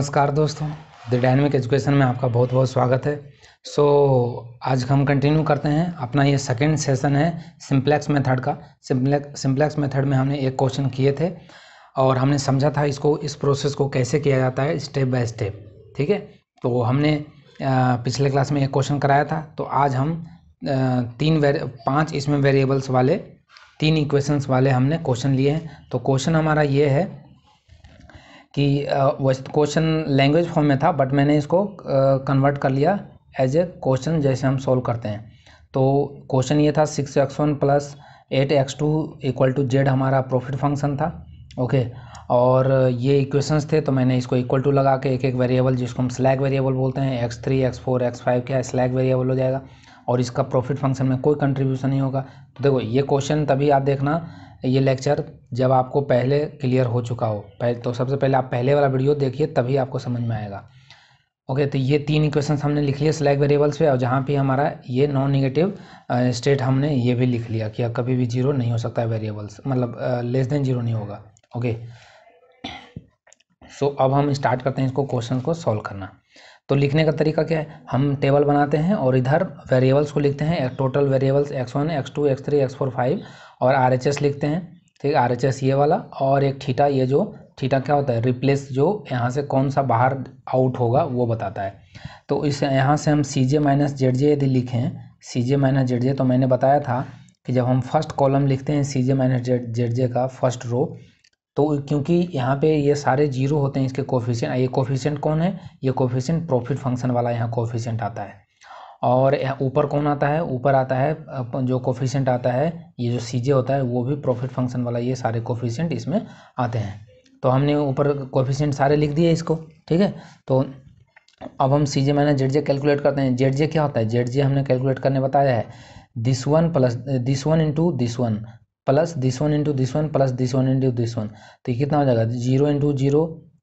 नमस्कार दोस्तों, the dynamic education में आपका बहुत बहुत स्वागत है। आज हम कंटिन्यू करते हैं अपना ये सेकंड सेशन है सिंप्लेक्स मेथड का। सिंप्लेक्स मेथड में हमने एक क्वेश्चन किए थे और हमने समझा था इस प्रोसेस को कैसे किया जाता है स्टेप बाय स्टेप। ठीक है, तो हमने पिछले क्लास में एक क्वेश्चन कराया था। तो आज हम 5 इसमें वेरिएबल्स वाले 3 इक्वेशंस वाले हमने क्वेश्चन लिए हैं। तो क्वेश्चन हमारा ये है कि क्वेश्चन लैंग्वेज फॉर्म में था, बट मैंने इसको कन्वर्ट कर लिया एज ए क्वेश्चन जैसे हम सॉल्व करते हैं। तो क्वेश्चन ये था 6x1 + 8x2 = z हमारा प्रॉफिट फंक्शन था। ओके, और ये इक्वेशंस थे, तो मैंने इसको इक्वल टू लगा के एक एक वेरिएबल जिसको हम स्लैग वेरिएबल बोलते हैं, x3 x4 x5 क्या स्लैग वेरिएबल हो जाएगा और इसका प्रॉफिट फंक्शन में कोई कंट्रीब्यूशन नहीं होगा। तो देखो ये क्वेश्चन तभी आप देखना ये लेक्चर जब आपको पहले क्लियर हो चुका हो। तो सबसे पहले आप पहले वाला वीडियो देखिए, तभी आपको समझ में आएगा। ओके, तो ये 3 इक्वेशंस हमने लिख लिए स्लैग वेरिएबल्स पे, और जहाँ पे हमारा ये नॉन नेगेटिव स्टेट हमने ये भी लिख लिया कि कभी भी 0 नहीं हो सकता है वेरिएबल्स, मतलब लेस देन 0 नहीं होगा। ओके, सो अब हम स्टार्ट करते हैं इसको क्वेश्चन को सॉल्व करना। तो लिखने का तरीका क्या है, हम टेबल बनाते हैं और इधर वेरिएबल्स को लिखते हैं, total variables x1 x2 x3 x4 5 और RHS लिखते हैं। ठीक, RHS ये वाला, और एक थीटा, ये जो थीटा क्या होता है रिप्लेस, जो यहाँ से कौन सा बाहर आउट होगा वो बताता है। तो इस यहाँ से हम CJ - ZJ यदि लिखें, CJ - ZJ, तो मैंने बताया था कि जब हम फर्स्ट कॉलम लिखते हैं CJ - ZJ का फर्स्ट रो, तो क्योंकि यहाँ पे ये सारे जीरो होते हैं इसके कोफिशिएंट, ये कोफिशिएंट कौन है, ये कोफिशिएंट प्रॉफिट फंक्शन वाला यहाँ कोफिशिएंट आता है। और ऊपर कौन आता है, ऊपर आता है जो कोफिशिएंट आता है, ये जो CJ होता है वो भी प्रॉफिट फंक्शन वाला, ये सारे कोफिशिएंट इसमें आते हैं। तो हमने ऊपर कोफिशिएंट सारे लिख दिए इसको। ठीक है, तो अब हम CJ - ZJ कैलकुलेट करते हैं। ZJ क्या होता है, ZJ हमने कैलकुलेट करने बताया है, this one into this one plus this one into this one plus this one into this one. तो ये कितना हो जाएगा, 0 इंटू 0,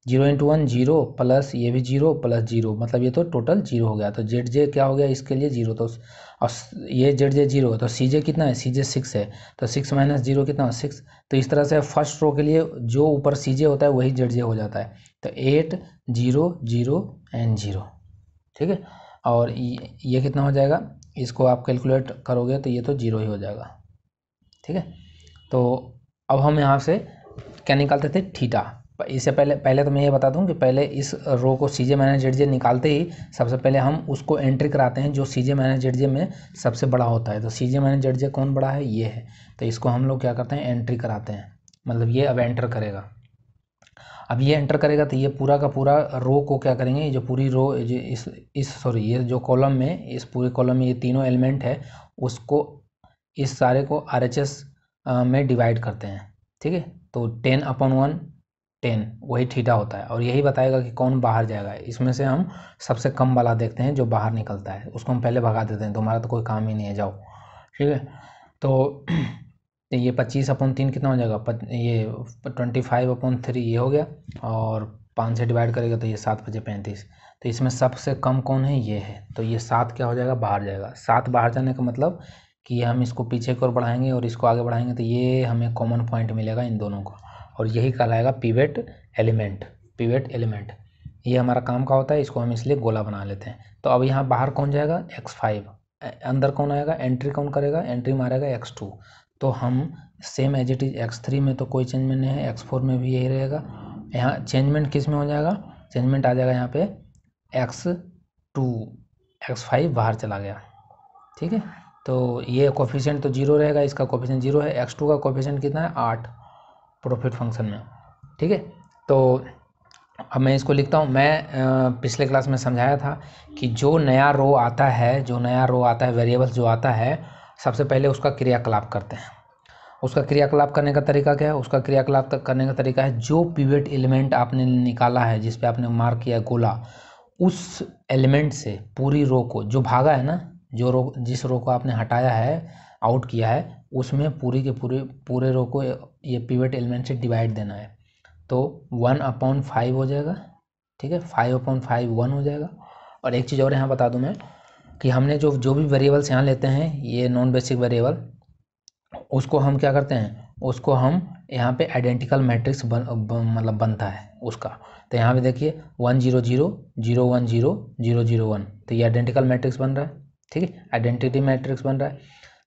0 इंटू 1 0 प्लस ये भी 0 प्लस 0, मतलब ये तो टोटल 0 हो गया। तो ZJ क्या हो गया इसके लिए 0, तो और ये ZJ 0 है, तो CJ कितना है, CJ 6 है, तो 6 - 0 कितना हो 6। तो इस तरह से फर्स्ट रो के लिए जो ऊपर CJ होता है वही ZJ हो जाता है। तो 8 0 0 एंड 0। ठीक है, और ये कितना हो जाएगा, इसको आप कैलकुलेट करोगे तो ये तो 0 ही हो जाएगा। ठीक है, तो अब हम यहाँ से क्या निकालते थे, थीटा। इससे पहले तो मैं ये बता दूं कि पहले इस रो को CJ - ZJ निकालते ही सबसे पहले हम उसको एंट्री कराते हैं जो CJ - ZJ में सबसे बड़ा होता है। तो CJ - ZJ कौन बड़ा है, ये है, तो इसको हम लोग क्या करते हैं, एंट्री कराते हैं। मतलब ये अब एंटर करेगा। अब ये एंटर करेगा तो ये पूरा का पूरा रो को क्या करेंगे, ये जो पूरी रो ये जो कॉलम में, इस पूरे कॉलम में ये तीनों एलिमेंट है, उसको इस सारे को RHS में डिवाइड करते हैं। ठीक है, तो 10/1 10 वही थीटा होता है, और यही बताएगा कि कौन बाहर जाएगा। इसमें से हम सबसे कम वाला देखते हैं जो बाहर निकलता है, उसको हम पहले भगा देते हैं, तुम्हारा तो कोई काम ही नहीं है, जाओ। ठीक है, तो ये 25/3 कितना हो जाएगा, ये 25/3 ये हो गया, और 5 से डिवाइड करेगा तो ये 7 × 5 = 35। तो इसमें सबसे कम कौन है, ये है, तो ये 7 क्या हो जाएगा, बाहर जाएगा। 7 बाहर जाने का मतलब कि हम इसको पीछे की ओर बढ़ाएंगे और इसको आगे बढ़ाएंगे तो ये हमें कॉमन पॉइंट मिलेगा इन दोनों को, और यही कहलाएगा पिवेट एलिमेंट। पिवेट एलिमेंट ये हमारा काम का होता है, इसको हम इसलिए गोला बना लेते हैं। तो अब यहाँ बाहर कौन जाएगा, x5, अंदर कौन आएगा, एंट्री कौन करेगा, एंट्री मारेगा x2। तो हम same as it is x3 में तो कोई चेंजमेंट नहीं है, x4 में भी यही रहेगा। यहाँ चेंजमेंट किस में हो जाएगा, चेंजमेंट आ जाएगा यहाँ पे x2, x5 बाहर चला गया। ठीक है, तो ये कोफिशिएंट तो 0 रहेगा, इसका कोफिशिएंट 0 है, x2 का कोफिशिएंट कितना है 8 प्रॉफिट फंक्शन में। ठीक है, तो अब मैं इसको लिखता हूँ। मैं पिछले क्लास में समझाया था कि जो नया रो आता है वेरिएबल्स जो आता है, सबसे पहले उसका क्रियाकलाप करते हैं। उसका क्रियाकलाप करने का तरीका क्या है, उसका क्रियाकलाप करने का तरीका है जो पिवट एलिमेंट आपने निकाला है, जिस पे आपने मार्क किया गोला, उस एलिमेंट से पूरी रो को, जो भागा है ना, जिस रो को आपने हटाया है, आउट किया है, उसमें पूरे रो को ये पिवट एलिमेंट से डिवाइड देना है। तो 1/5 हो जाएगा। ठीक है, 5/5 1 हो जाएगा। और एक चीज़ और यहाँ बता दूँ मैं कि हमने जो भी वेरिएबल्स यहाँ लेते हैं, ये नॉन बेसिक वेरिएबल, उसको हम क्या करते हैं, उसको हम यहाँ पे आइडेंटिकल मैट्रिक्स मतलब बनता है उसका। तो यहाँ पे देखिए 1 0 0 0 1 0 0 0 1, तो ये आइडेंटिकल मैट्रिक्स बन रहा है, ठीक है, आइडेंटिटी मैट्रिक्स बन रहा है।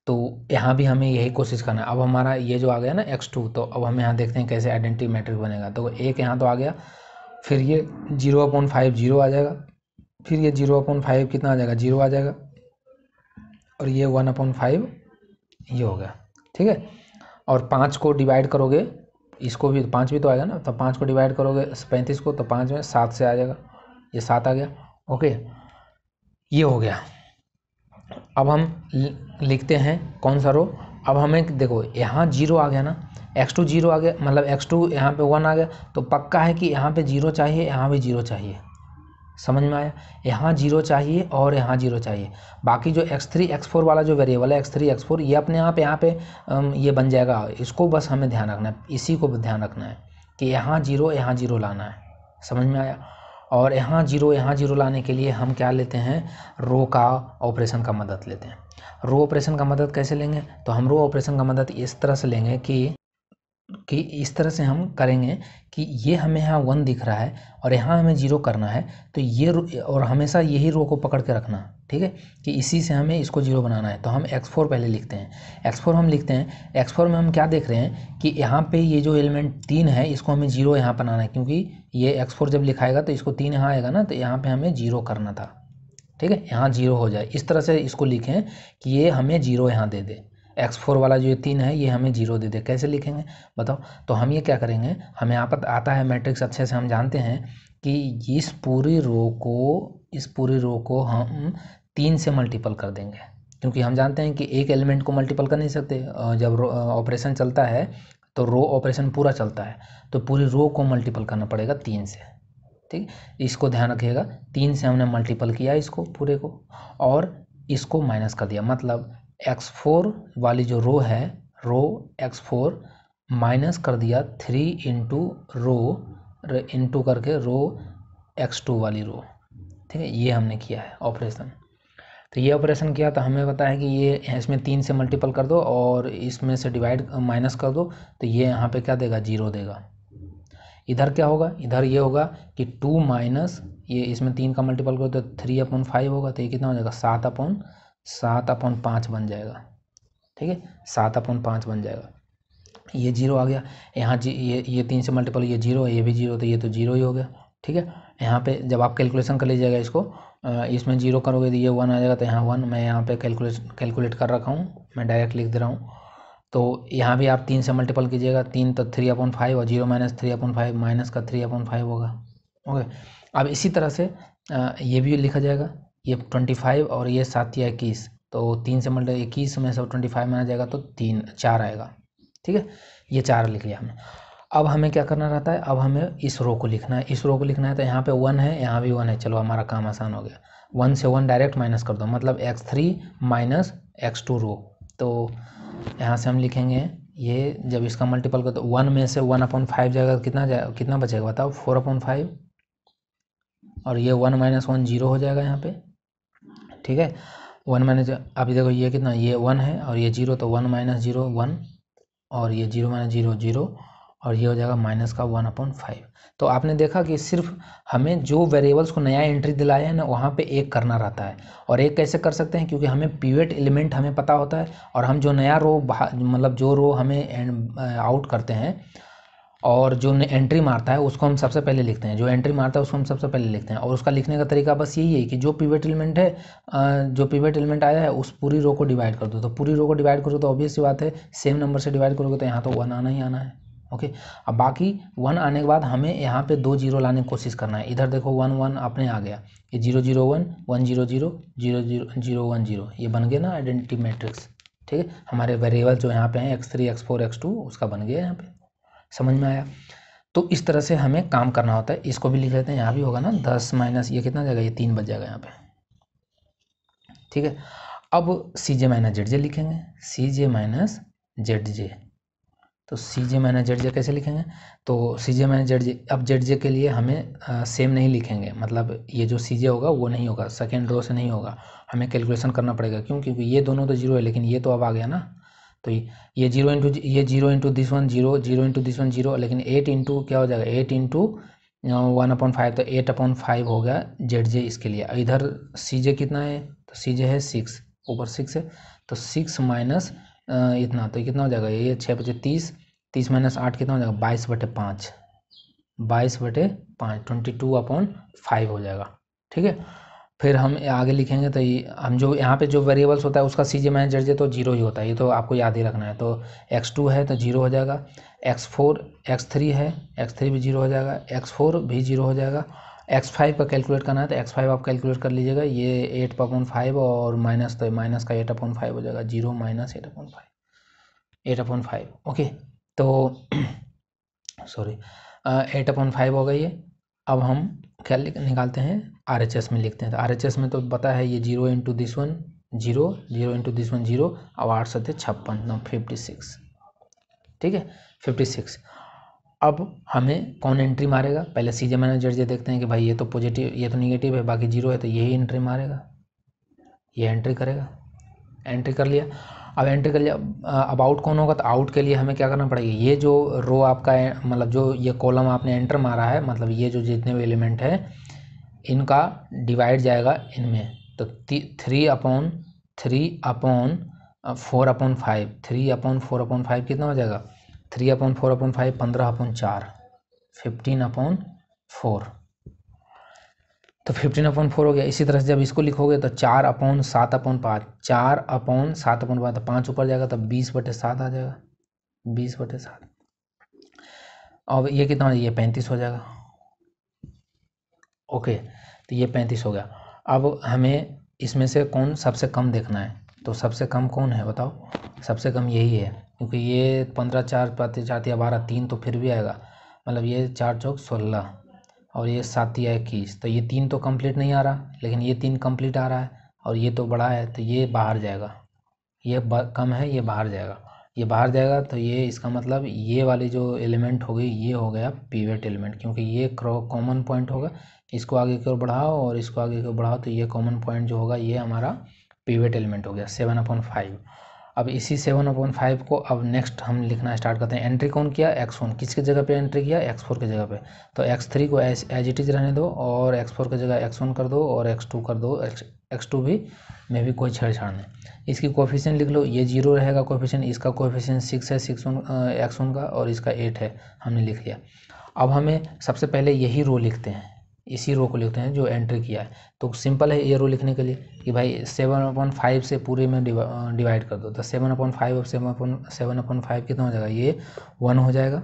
तो यहाँ भी हमें यही कोशिश करना है। अब हमारा ये जो आ गया ना x2, तो अब हम यहाँ देखते हैं कैसे आइडेंटिटी मैट्रिक्स बनेगा। तो एक यहाँ तो आ गया, फिर ये 0/5 0 आ जाएगा, फिर ये 0/5 कितना आ जाएगा, 0 आ जाएगा, और ये 1/5 ये हो गया, ठीक है। और 5 को डिवाइड करोगे, इसको भी 5 भी तो आएगा ना, तो 5 को डिवाइड करोगे 35 को, तो 5 में 7 से आ जाएगा, ये 7 आ गया, ओके, ये हो गया। अब हम लिखते हैं कौन सा रो। अब हमें देखो यहाँ 0 आ गया ना, x2 0 आ गया, मतलब x2 यहाँ पे 1 आ गया, तो पक्का है कि यहाँ पे 0 चाहिए, यहाँ भी 0 चाहिए, समझ में आया। यहाँ 0 चाहिए और यहाँ 0 चाहिए। बाकी जो x3 x4 वाला जो वेरिएबल है x3 x4, ये अपने आप यहाँ पे ये बन जाएगा। इसको बस हमें ध्यान रखना है, इसी को ध्यान रखना है कि यहाँ 0 लाना है, समझ में आया। और यहाँ 0 लाने के लिए हम क्या लेते हैं, रो का ऑपरेशन का मदद लेते हैं। रो ऑपरेशन का मदद कैसे लेंगे, तो हम रो ऑपरेशन का मदद इस तरह से लेंगे कि इस तरह से हम करेंगे कि ये हमें यहाँ 1 दिख रहा है और यहाँ हमें 0 करना है, तो ये और हमेशा यही रो को पकड़ के रखना, ठीक है, कि इसी से हमें इसको 0 बनाना है। तो हम x4 पहले लिखते हैं, x4 हम लिखते हैं। x4 में हम क्या देख रहे हैं कि यहाँ पे ये जो एलिमेंट 3 है, इसको हमें 0 यहाँ बनाना है, क्योंकि ये x4 जब लिखाएगा तो इसको 3 यहाँ आएगा ना, तो यहाँ पर हमें 0 करना था, ठीक है, यहाँ 0 हो जाए। इस तरह से इसको लिखें कि ये हमें 0 यहाँ दे दे, x4 वाला जो ये 3 है ये हमें 0 दे दे। कैसे लिखेंगे बताओ, तो हम ये क्या करेंगे, हमें यहाँ पर आता है मैट्रिक्स अच्छे से, हम जानते हैं कि इस पूरी रो को हम 3 से मल्टीपल कर देंगे, क्योंकि हम जानते हैं कि एक एलिमेंट को मल्टीपल कर नहीं सकते। जब ऑपरेशन चलता है तो रो ऑपरेशन पूरा चलता है, तो पूरी रो को मल्टीपल करना पड़ेगा 3 से, ठीक, इसको ध्यान रखिएगा। 3 से हमने मल्टीपल किया इसको पूरे को, और इसको माइनस कर दिया, मतलब x4 वाली जो रो है, रो x4 माइनस कर दिया 3 इंटू रो इंटू करके रो x2 वाली रो, ठीक है, ये हमने किया है ऑपरेशन। तो ये ऑपरेशन किया, तो हमें पता है कि ये इसमें 3 से मल्टीपल कर दो और इसमें से डिवाइड माइनस कर दो, तो ये यहाँ पे क्या देगा, 0 देगा। इधर क्या होगा, इधर ये होगा कि 2 माइनस ये इसमें 3 का मल्टीपल करो तो 3/5 होगा, तो ये कितना हो जाएगा, 7/5 बन जाएगा, ठीक है, 7/5 बन जाएगा। ये 0 आ गया, यहाँ ये 3 से मल्टीपल, ये 0 है, ये भी 0, तो ये तो 0 ही हो गया, ठीक है। यहाँ पे जब आप कैलकुलेशन कर लीजिएगा इसको, इसमें 0 करोगे तो ये 1 आ जाएगा, तो यहाँ 1 मैं यहाँ पे कैलकुलेट कर रखा हूँ, मैं डायरेक्ट लिख दे रहा हूँ। तो यहाँ भी आप 3 से मल्टीपल कीजिएगा, 3 तो 3/5 और 0 माइनस 3/5 माइनस का 3/5 होगा, ओके। अब इसी तरह से ये भी लिखा जाएगा, ये 25 और ये 7 या 21, तो 3 से मल्टीपल 21 में सब 25 में आ जाएगा, तो 4 आएगा, ठीक है, ये 4 लिख लिया हमने। अब हमें क्या करना रहता है, अब हमें इस रो को लिखना है, तो यहाँ पे 1 है, यहाँ भी 1 है, चलो हमारा काम आसान हो गया। 1 से 1 डायरेक्ट माइनस कर दो, मतलब x3 माइनस x2 रो, तो यहाँ से हम लिखेंगे ये, जब इसका मल्टीपल कर, तो 1 में से 1/5 जाएगा, कितना बचेगा बताओ, 4/5, और ये 1 माइनस 1 0 हो जाएगा यहाँ पे, ठीक है। 1 माइनस, अभी देखो ये कितना, ये 1 है और ये 0, तो 1 माइनस 0 1, और ये 0 माइनस 0 0, और ये हो जाएगा माइनस का 1/5। तो आपने देखा कि सिर्फ हमें जो वेरिएबल्स को नया एंट्री दिलाया है ना, वहाँ पे एक करना रहता है। और एक कैसे कर सकते हैं, क्योंकि हमें पिवट एलिमेंट हमें पता होता है, और हम जो नया रो मतलब जो रो हमें आउट करते हैं और जो एंट्री मारता है उसको हम सबसे पहले लिखते हैं, जो एंट्री मारता है उसको हम सबसे पहले लिखते हैं। और उसका लिखने का तरीका बस यही है कि जो पिवट एलिमेंट है, जो पिवट एलिमेंट आया है उस पूरी रो को डिवाइड कर दो। तो पूरी रो को डिवाइड करो तो ऑब्वियस सी बात है, सेम नंबर से डिवाइड करोगे तो यहाँ तो 1 आना ही आना है, ओके। अब बाकी 1 आने के बाद हमें यहाँ पे 2 0 लाने की कोशिश करना है। इधर देखो 1 1 अपने आ गया, ये 0 0 1 1 0 0 0 0 0 1 0, ये बन गया ना आइडेंटिटी मैट्रिक्स, ठीक है। हमारे वेरिएबल जो यहाँ पे हैं x3 x4 x2 उसका बन गया यहाँ पे, समझ में आया। तो इस तरह से हमें काम करना होता है। इसको भी लिख लेते हैं, यहाँ भी होगा ना 10 माइनस ये कितना जाएगा, ये 3 बच जाएगा यहाँ पे, ठीक है। अब CJ माइनस ZJ लिखेंगे, CJ माइनस ZJ, तो CJ माइनस ZJ कैसे लिखेंगे, तो CJ माइनस ZJ, अब ZJ के लिए हमें सेम नहीं लिखेंगे, मतलब ये जो CJ होगा वो नहीं होगा, सेकेंड रो से नहीं होगा, हमें कैलकुलेशन करना पड़ेगा। क्यों, क्योंकि ये दोनों तो 0 है, लेकिन ये तो अब आ गया ना, तो ये zero into this one zero, zero into this one zero, लेकिन 8 इंटू क्या हो जाएगा 8 इंटू 1/5, तो 8/5 हो गया जेड जे इसके लिए। इधर सी जे कितना है, तो सी जे है 6, ऊपर 6 है, तो 6 माइनस इतना, तो कितना हो जाएगा ये 6 बचे 30, 30 माइनस 8 कितना हो जाएगा 22/5, 22/5 22/5 हो जाएगा। ठीक है, फिर हम आगे लिखेंगे तो ये हम जो यहाँ पे जो वेरिएबल्स होता है उसका सी जे माइनस जेड जे तो जीरो ही होता है, ये तो आपको याद ही रखना है। तो x2 है तो जीरो हो जाएगा, x4 x3 है, x3 भी जीरो हो जाएगा, x4 भी जीरो हो जाएगा। x5 का कैलकुलेट करना है तो x5 आप कैलकुलेट कर लीजिएगा, ये 8/5 और माइनस, तो माइनस का 8/5 हो जाएगा, जीरो माइनस 8/5 ओके। तो सॉरी 8/5 हो गई है। अब हम क्या निकालते हैं RHS में लिखते हैं, तो RHS में तो पता है ये zero into this one zero, zero into this one zero, अब 8 सत्ते 56, 56, ठीक है 56। अब हमें कौन एंट्री मारेगा, पहले सी जे माइनस जेड जे देखते हैं कि भाई ये तो पॉजिटिव ये तो निगेटिव है, बाकी जीरो है, तो यही एंट्री मारेगा, ये एंट्री करेगा, एंट्री कर लिया। अब एंट्री कर लिया, अब आउट कौन होगा, तो आउट के लिए हमें क्या करना पड़ेगा, ये जो रो आपका मतलब जो ये कॉलम आपने एंटर मारा है, मतलब ये जो जितने भी एलिमेंट है इनका डिवाइड जाएगा इनमें, तो 3/4/5, 3/4/5 कितना हो जाएगा 3/4/5 15/4, 15/4, तो 15/4 हो गया। इसी तरह से जब इसको लिखोगे तो 4/7/5, 4/7/5, तो 5 ऊपर जाएगा तो 20/7 आ जाएगा, 20/7। अब ये कितना हो जाएगा, ये 35 हो जाएगा। ओके, तो ये 35 हो गया। अब हमें इसमें से कौन सबसे कम देखना है, तो सबसे कम कौन है बताओ, सबसे कम यही है, क्योंकि ये 15 4 5 4 या 12 3 तो फिर भी आएगा, मतलब ये 4 चौक 16 और ये 7 या 21, तो ये 3 तो कंप्लीट नहीं आ रहा, लेकिन ये 3 कंप्लीट आ रहा है और ये तो बड़ा है, तो ये बाहर जाएगा, ये कम है, ये बाहर जाएगा, ये बाहर जाएगा, तो ये इसका मतलब ये वाली जो एलिमेंट हो गई ये हो गया पिवट एलिमेंट, क्योंकि ये कॉमन पॉइंट होगा, इसको आगे की ओर बढ़ाओ और इसको आगे की ओर बढ़ाओ, तो ये कॉमन पॉइंट जो होगा ये हमारा पिवट एलिमेंट हो गया 7/5। अब इसी 7/5 को अब नेक्स्ट हम लिखना स्टार्ट करते हैं। एंट्री कौन किया, x1, किसकी जगह पे एंट्री किया, x4 की जगह पे, तो x3 को एज इट इज़ रहने दो और x4 की जगह x1 कर दो और x2 कर दो, x2 भी में भी कोई छेड़छाड़ नहीं। इसकी कोफिशिएंट लिख लो, ये 0 रहेगा कोफिशिएंट, इसका कोफिशिएंट 6 है, x1 का, और इसका 8 है, हमने लिख लिया। अब हमें सबसे पहले यही रो लिखते हैं, इसी रो को लिखते हैं जो एंट्री किया है, तो सिंपल है ये रो लिखने के लिए कि भाई 7/5 से पूरे में डिवाइड कर दो, तो 7/5 और 7/5 कितना हो जाएगा, ये 1 हो जाएगा,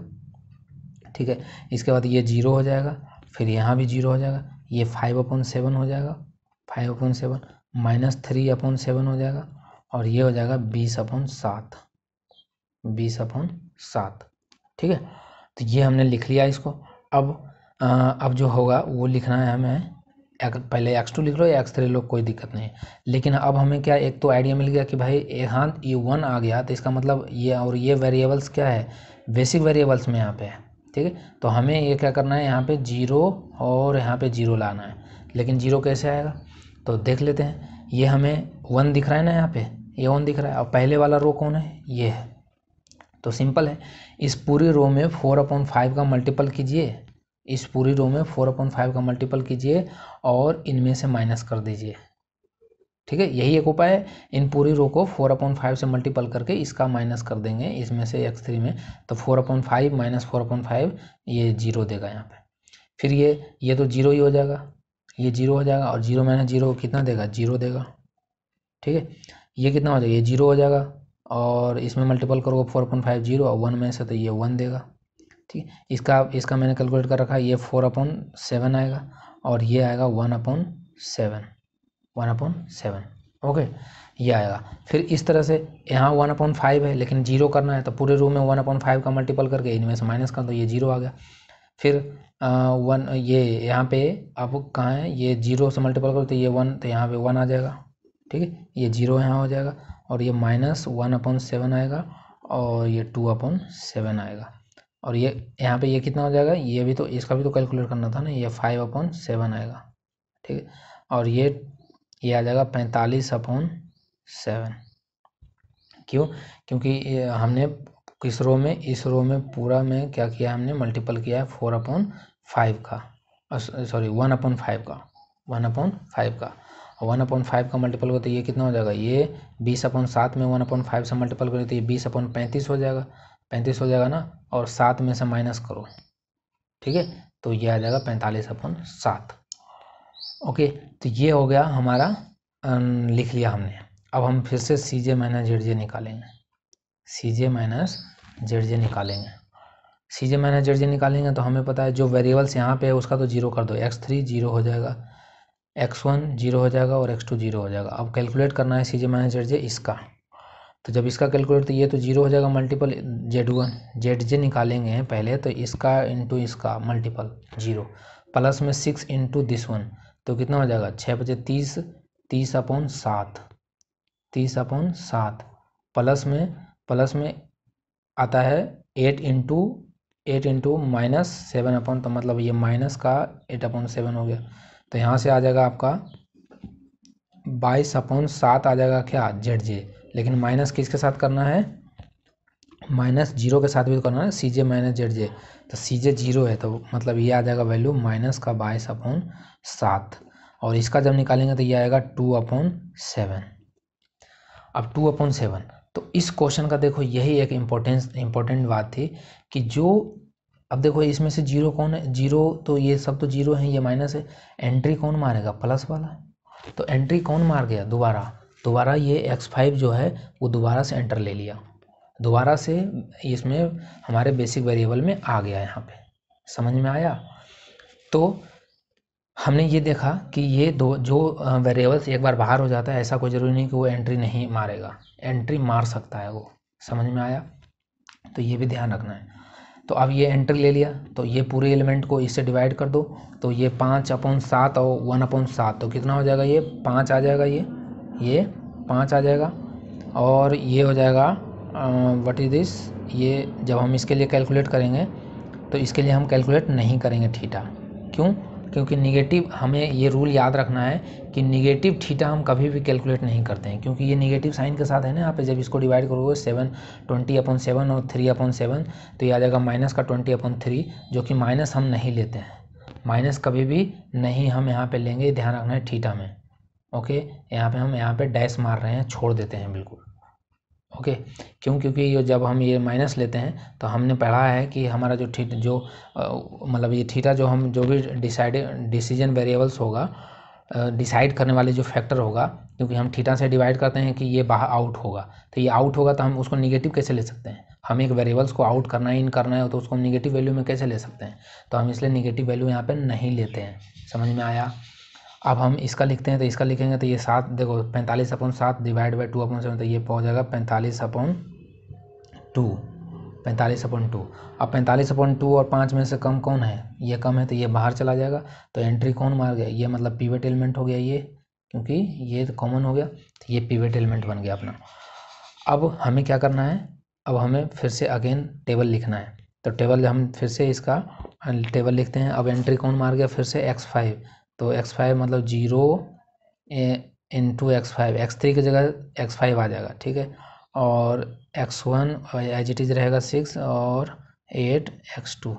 ठीक है। इसके बाद ये 0 हो जाएगा, फिर यहाँ भी 0 हो जाएगा, ये 5/7 हो जाएगा, 5/7 माइनस 3/7 हो जाएगा, और ये हो जाएगा 20/7, 20/7, ठीक है। तो ये हमने लिख लिया इसको। अब जो होगा वो लिखना है हमें, पहले x2 लिख लो या x3 लो, कोई दिक्कत नहीं है, लेकिन अब हमें क्या एक तो आइडिया मिल गया कि भाई हाँ ये 1 आ गया, तो इसका मतलब ये और ये वेरिएबल्स क्या है, बेसिक वेरिएबल्स में यहाँ पे है, ठीक है। तो हमें ये क्या करना है, यहाँ पे 0 और यहाँ पे 0 लाना है, लेकिन 0 कैसे आएगा, तो देख लेते हैं। ये हमें 1 दिख रहा है ना, यहाँ पे ये 1 दिख रहा है, और पहले वाला रो कौन है, ये है, तो सिंपल है, इस पूरी रो में 4/5 का मल्टीपल कीजिए, इस पूरी रो में 4/5 का मल्टीपल कीजिए और इनमें से माइनस कर दीजिए, ठीक है। यही एक उपाय है, इन पूरी रो को 4/5 से मल्टीपल करके इसका माइनस कर देंगे इसमें से x3 में, तो 4/5 माइनस 4/5 ये 0 देगा यहाँ पे, फिर ये तो 0 ही हो जाएगा, ये 0 हो जाएगा, और 0 माइनस 0 कितना देगा, 0 देगा, ठीक है। ये कितना हो जाएगा, ये 0 हो जाएगा, और इसमें मल्टीपल करोगे 4/5 0 और 1 में से, तो ये 1 देगा, ठीक है। इसका मैंने कैलकुलेट कर रखा है, ये 4/7 आएगा और ये आएगा 1/7, 1/7, ओके, ये आएगा। फिर इस तरह से यहाँ 1/5 है, लेकिन 0 करना है, तो पूरे रो में 1/5 का मल्टीपल करके इनमें से माइनस कर दो, ये 0 आ गया। फिर 1 ये यहाँ पे अब कहाँ है, ये 0 से मल्टीपल करो तो ये 1, तो यहाँ पे 1 आ जाएगा, ठीक है। ये 0 यहाँ हो जाएगा और ये माइनस 1/7 आएगा और ये 2/7 आएगा, और ये यहाँ पे ये कितना हो जाएगा, ये भी तो इसका भी तो कैलकुलेट करना था ना, ये 5/7 आएगा, ठीक है। और ये आ जाएगा 45/7, क्यों? क्योंकि हमने किस रो में, इस रो में पूरा में क्या किया, हमने मल्टीपल किया है 4/5 का, सॉरी 1/5 का, 1/5 का, 1/5 का मल्टीपल को तो ये कितना हो जाएगा, ये 20/7 में 1/5 से मल्टीपल करें तो ये 20/35 हो जाएगा, 35 हो जाएगा ना, और 7 में से माइनस करो, ठीक है, तो ये आ जाएगा 45/7। ओके, तो ये हो गया हमारा, लिख लिया हमने। अब हम फिर से सी जे माइनस जेड जे निकालेंगे, सी जे माइनस जेड जे निकालेंगे, सी जे माइनस जेड जे निकालेंगे तो हमें पता है जो वेरिएबल्स यहाँ पे है उसका तो जीरो कर दो, x3 जीरो हो जाएगा, x1 जीरो हो जाएगा और x2 जीरो हो जाएगा। अब कैलकुलेट करना है सी जे माइनस जेड जे इसका, तो जब इसका कैलकुलेट तो ये तो जीरो हो जाएगा मल्टीपल z1 जेड जे निकालेंगे पहले, तो इसका इंटू इसका मल्टीपल जीरो, प्लस में 6 इंटू दिस वन, तो कितना हो जाएगा 6 बजे 30, 30/7, 30/7, प्लस में आता है 8 इंटू -7 तो मतलब ये माइनस का 8/7 हो गया, तो यहाँ से आ जाएगा आपका 22/7 आ जाएगा क्या, जेड जे, लेकिन माइनस किसके साथ करना है, माइनस जीरो के साथ भी करना है, सी जे माइनस जेड जे, तो सी जे जीरो है तो मतलब ये आ जाएगा वैल्यू माइनस का 22/7, और इसका जब निकालेंगे तो ये आएगा 2/7। अब 2/7, तो इस क्वेश्चन का देखो यही एक इम्पोर्टेंट बात थी कि जो, अब देखो इसमें से जीरो कौन है, जीरो तो ये सब तो जीरो है, ये माइनस है, एंट्री कौन मारेगा, प्लस वाला, तो एंट्री कौन मार गया, दोबारा ये x5 जो है वो दोबारा से एंटर ले लिया, दोबारा से इसमें हमारे बेसिक वेरिएबल में आ गया, यहाँ पे समझ में आया। तो हमने ये देखा कि ये दो जो वेरिएबल्स एक बार बाहर हो जाता है, ऐसा कोई ज़रूरी नहीं कि वो एंट्री नहीं मारेगा, एंट्री मार सकता है वो, समझ में आया, तो ये भी ध्यान रखना है। तो अब ये एंट्री ले लिया, तो ये पूरे एलिमेंट को इससे डिवाइड कर दो, तो ये 5/7 और 1/7, तो कितना हो जाएगा, ये 5 आ जाएगा, ये 5 आ जाएगा, और ये हो जाएगा व्हाट इज दिस, ये जब हम इसके लिए कैलकुलेट करेंगे तो इसके लिए हम कैलकुलेट नहीं करेंगे थीटा, क्यों? क्योंकि निगेटिव, हमें ये रूल याद रखना है कि निगेटिव थीटा हम कभी भी कैलकुलेट नहीं करते हैं, क्योंकि ये निगेटिव साइन के साथ है ना यहाँ पे, जब इसको डिवाइड करोगे 20/7 और 3/7, तो ये आ जाएगा माइनस का 20/3, जो कि माइनस हम नहीं लेते हैं, माइनस कभी भी नहीं हम यहाँ पे लेंगे, ध्यान रखना है थीटा में। ओके, हम यहाँ पे डैश मार रहे हैं, छोड़ देते हैं बिल्कुल। ओके, क्यों? क्योंकि ये जब हम ये माइनस लेते हैं तो हमने पढ़ा है कि हमारा जो मतलब ये थीटा जो हम जो भी डिसीजन वेरिएबल्स होगा, डिसाइड करने वाले जो फैक्टर होगा, क्योंकि हम थीटा से डिवाइड करते हैं कि ये बाहर आउट होगा, तो ये आउट होगा तो हम उसको निगेटिव कैसे ले सकते हैं, हम एक वेरिएबल्स को आउट करना है, इन करना है, तो उसको हम निगेटिव वैल्यू में कैसे ले सकते हैं, तो हम इसलिए निगेटिव वैल्यू यहाँ पे नहीं लेते हैं, समझ में आया। अब हम इसका लिखते हैं, तो इसका लिखेंगे तो ये 7, देखो 45/7 डिवाइड बाई 2/7, तो ये पहुँच जाएगा 45/2, 45/2। अब 45/2 और 5 में से कम कौन है, ये कम है, तो ये बाहर चला जाएगा, तो एंट्री कौन मार गया, ये मतलब पिवट एलिमेंट हो गया ये, क्योंकि ये तो कॉमन हो गया, तो ये पिवट एलिमेंट बन गया अपना। अब हमें क्या करना है, अब हमें फिर से अगेन टेबल लिखना है, तो टेबल हम फिर से इसका टेबल लिखते हैं। अब एंट्री कौन मार गया, फिर से x5, तो x5 मतलब 0 इंटू x5, x3 की जगह x5 आ जाएगा, ठीक है, और x1 एज इट इज़ रहेगा 6 और 8 x2।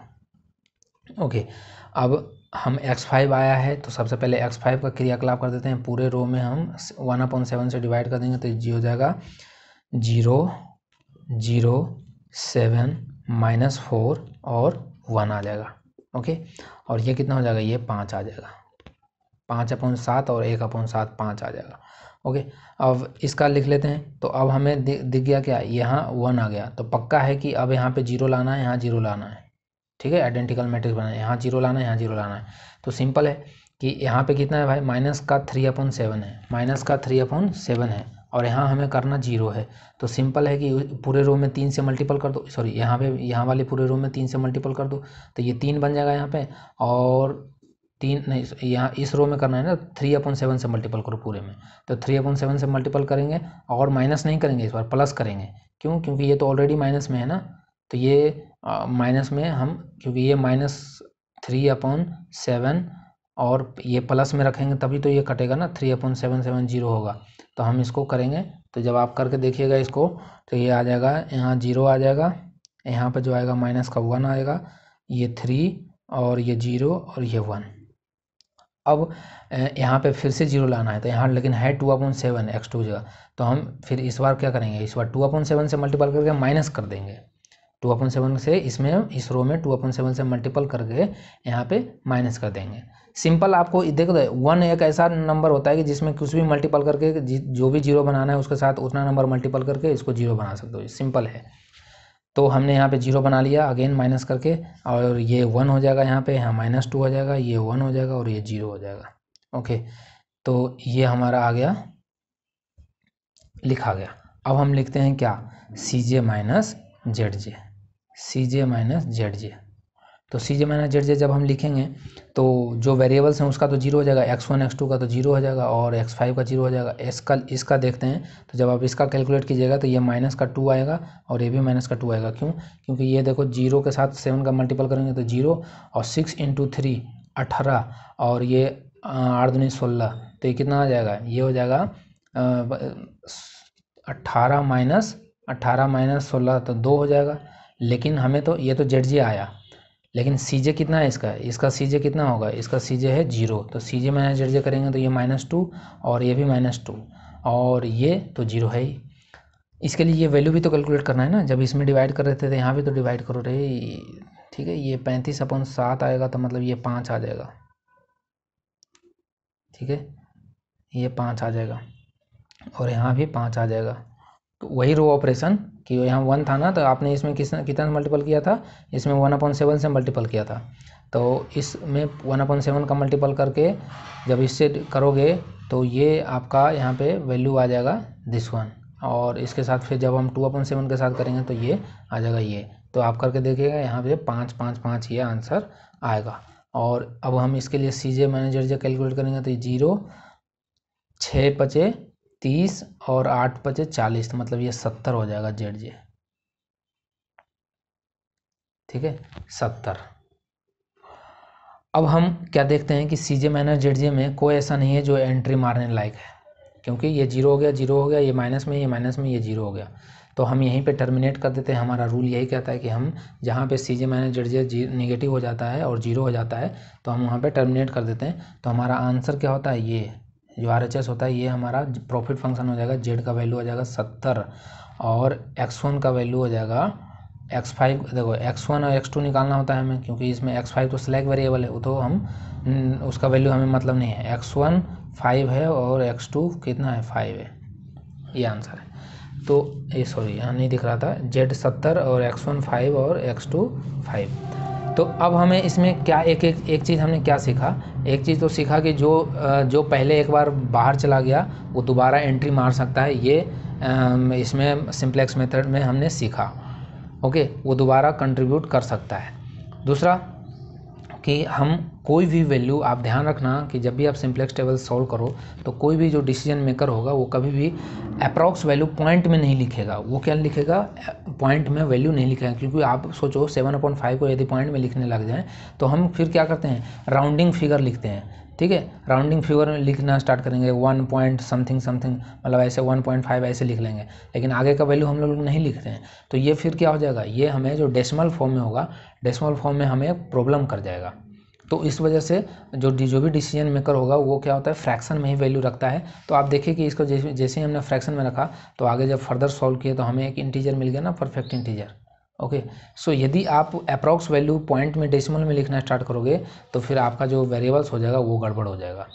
ओके, अब हम x5 आया है तो सबसे पहले x5 का क्रियाकलाप कर देते हैं, पूरे रो में हम 1/7 से डिवाइड कर देंगे, तो ये हो जाएगा 0 0 7 -4 और 1 आ जाएगा। ओके, और ये कितना हो जाएगा, ये 5 आ जाएगा, 5/7 और 1/7 5 आ जाएगा। ओके, अब इसका लिख लेते हैं, तो अब हमें दिख गया क्या, यहाँ 1 आ गया, तो पक्का है कि अब यहाँ पे 0 लाना है, यहाँ 0 लाना है, ठीक है, आइडेंटिकल मैट्रिक्स बनाना है, यहाँ 0 लाना है, यहाँ 0 लाना है, तो सिंपल है कि यहाँ पे कितना है भाई, माइनस का 3/7 है, माइनस का 3/7 है, और यहाँ हमें करना 0 है, तो सिंपल है कि पूरे रो में 3 से मल्टीपल कर दो, सॉरी यहाँ वाले पूरे रो में 3 से मल्टीपल कर दो, तो ये 3 बन जाएगा यहाँ पे, और 3 नहीं, यहाँ इस रो में करना है ना, 3/7 से मल्टीपल करो पूरे में, तो 3/7 से मल्टीपल करेंगे, और माइनस नहीं करेंगे, इस बार प्लस करेंगे, क्यों? क्योंकि ये तो ऑलरेडी माइनस में है ना, तो ये माइनस में हम, क्योंकि ये -3/7 और ये प्लस में रखेंगे तभी तो ये कटेगा ना, 3/770 होगा। तो हम इसको करेंगे, तो जब आप करके देखिएगा इसको तो ये आ जाएगा, यहाँ 0 आ जाएगा, यहाँ पर जो आएगा माइनस का 1 आएगा, ये 3 और ये 0 और ये 1। अब यहाँ पे फिर से 0 लाना है, तो यहाँ लेकिन है 2/7 x2 जगह, तो हम फिर इस बार क्या करेंगे, इस बार 2/7 से मल्टीपल करके माइनस कर देंगे। 2/7 से इसमें इस रो में 2/7 से मल्टीपल करके यहाँ पे माइनस कर देंगे। सिंपल, आपको देखो 1 एक ऐसा नंबर होता है कि जिसमें कुछ भी मल्टीपल करके जो भी 0 बनाना है उसके साथ उतना नंबर मल्टीपल करके इसको 0 बना सकते हो, सिंपल है। तो हमने यहाँ पे 0 बना लिया अगेन माइनस करके, और ये 1 हो जाएगा, यहाँ पे यहाँ -2 हो जाएगा, ये 1 हो जाएगा और ये 0 हो जाएगा। ओके, तो ये हमारा आ गया, लिखा गया। अब हम लिखते हैं क्या, CJ minus ZJ, CJ minus ZJ। तो CJ माइनस ZJ जब हम लिखेंगे तो जो वेरिएबल्स हैं उसका तो 0 हो जाएगा, x1 x2 का तो 0 हो जाएगा और x5 का 0 हो जाएगा। इसका देखते हैं, तो जब आप इसका कैलकुलेट कीजिएगा तो ये माइनस का 2 आएगा और ये भी माइनस का 2 आएगा। क्यों? क्योंकि ये देखो 0 के साथ 7 का मल्टीपल करेंगे तो 0 और 6 × 3 18 और ये 8 दूनी 16, तो ये कितना आ जाएगा, ये हो जाएगा 18 माइनस 16 तो 2 हो जाएगा। लेकिन हमें तो ये तो ZJ आया, लेकिन CJ कितना है इसका CJ कितना होगा, इसका CJ है 0, तो CJ माइनस ZJ करेंगे तो ये -2 और ये भी -2 और ये तो 0 है ही। इसके लिए ये वैल्यू भी तो कैलकुलेट करना है ना, जब इसमें डिवाइड कर रहे थे तो यहाँ भी तो डिवाइड करो रे, ठीक है। ये 35/7 आएगा तो मतलब ये 5 आ जाएगा, ठीक है, ये 5 आ जाएगा और यहाँ भी 5 आ जाएगा। तो वही रो ऑपरेशन कि यहाँ 1 था ना, तो आपने इसमें कितना मल्टीपल किया था, इसमें 1/7 से मल्टीपल किया था, तो इसमें 1/7 का मल्टीपल करके जब इससे करोगे तो ये आपका यहाँ पे वैल्यू आ जाएगा दिस वन, और इसके साथ फिर जब हम 2/7 के साथ करेंगे तो ये आ जाएगा ये। तो आप करके देखिएगा, यहाँ पे 5 5 5 ये आंसर आएगा। और अब हम इसके लिए CJ माइनस ZJ कैलकुलेट करेंगे तो 0 6 5 30 और 8 5 40, तो मतलब ये 70 हो जाएगा ZJ, ठीक है, 70। अब हम क्या देखते हैं कि CJ माइनस ZJ में कोई ऐसा नहीं है जो एंट्री मारने लायक है, क्योंकि ये 0 हो गया, 0 हो गया, ये माइनस में, ये माइनस में, ये 0 हो गया, तो हम यहीं पे टर्मिनेट कर देते हैं। हमारा रूल यही कहता है कि हम जहाँ पे CJ माइनस ZJ नेगेटिव हो जाता है और 0 हो जाता है तो हम वहाँ पे टर्मिनेट कर देते हैं। तो हमारा आंसर क्या होता है, ये जो RHS होता है ये हमारा प्रॉफिट फंक्शन हो जाएगा। Z का वैल्यू हो जाएगा 70 और x1 का वैल्यू हो जाएगा x5। देखो x1 और x2 निकालना होता है हमें, क्योंकि इसमें x5 तो स्लैक वेरिएबल है, वो तो हम उसका वैल्यू हमें मतलब नहीं है। x1 5 है और x2 कितना है, 5 है, ये आंसर है। तो ये सॉरी यहाँ नहीं दिख रहा था, Z 70 और x1 5 और x2 5। तो अब हमें इसमें क्या एक चीज़ हमने क्या सीखा, एक चीज़ तो सीखा कि जो पहले एक बार बाहर चला गया वो दोबारा एंट्री मार सकता है, ये इसमें सिंप्लेक्स मेथड में हमने सीखा। ओके, वो दोबारा कंट्रीब्यूट कर सकता है। दूसरा कि हम कोई भी वैल्यू, आप ध्यान रखना कि जब भी आप सिंप्लेक्स टेबल सॉल्व करो तो कोई भी जो डिसीजन मेकर होगा वो कभी भी अप्रॉक्स वैल्यू पॉइंट में नहीं लिखेगा। वो क्या लिखेगा, पॉइंट में वैल्यू नहीं लिखेगा, क्योंकि आप सोचो 7/5 को यदि पॉइंट में लिखने लग जाएं तो हम फिर क्या करते हैं, राउंडिंग फिगर लिखते हैं, ठीक है। राउंडिंग फिगर लिखना स्टार्ट करेंगे 1 पॉइंट समथिंग समथिंग, मतलब ऐसे 1.5 ऐसे लिख लेंगे, लेकिन आगे का वैल्यू हम लोग नहीं लिखते हैं। तो ये फिर क्या हो जाएगा, ये हमें जो डेसिमल फॉर्म में होगा, डेसिमल फॉर्म में हमें प्रॉब्लम कर जाएगा। तो इस वजह से जो भी डिसीजन मेकर होगा वो क्या होता है, फ्रैक्शन में ही वैल्यू रखता है। तो आप देखिए कि इसको जैसे ही हमने फ्रैक्शन में रखा तो आगे जब फर्दर सॉल्व किए तो हमें एक इंटीजर मिल गया ना, परफेक्ट इंटीजर। ओके, सो यदि आप अप्रॉक्स वैल्यू पॉइंट में डेसिमल में लिखना स्टार्ट करोगे तो फिर आपका जो वेरिएबल्स हो जाएगा वो गड़बड़ हो जाएगा।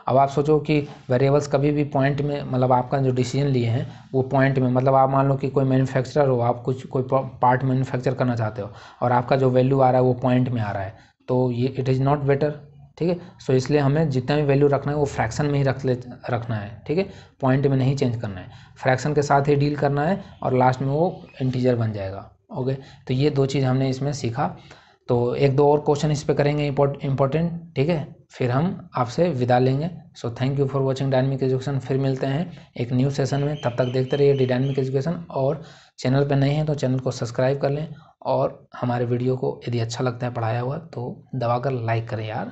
अब आप सोचो कि वेरिएबल्स कभी भी पॉइंट में, मतलब आपका जो डिसीजन लिए हैं वो पॉइंट में, मतलब आप मान लो कि कोई मैन्युफैक्चरर हो, आप कोई पार्ट मैन्युफैक्चर करना चाहते हो और आपका जो वैल्यू आ रहा है वो पॉइंट में आ रहा है, तो ये इट इज़ नॉट बेटर, ठीक है। सो इसलिए हमें जितना भी वैल्यू रखना है वो फ्रैक्शन में ही रखना है, ठीक है, पॉइंट में नहीं चेंज करना है, फ्रैक्शन के साथ ही डील करना है और लास्ट में वो इंटीजर बन जाएगा। ओके, तो ये 2 चीज़ हमने इसमें सीखा। तो 1-2 और क्वेश्चन इस पे करेंगे इम्पोर्टेंट, ठीक है, फिर हम आपसे विदा लेंगे। So thank you for watching dynamic education. फिर मिलते हैं एक न्यू सेशन में, तब तक देखते रहिए डायनामिक एजुकेशन। और चैनल पे नए हैं तो चैनल को सब्सक्राइब कर लें और हमारे वीडियो को यदि अच्छा लगता है पढ़ाया हुआ तो दबाकर लाइक करें यार।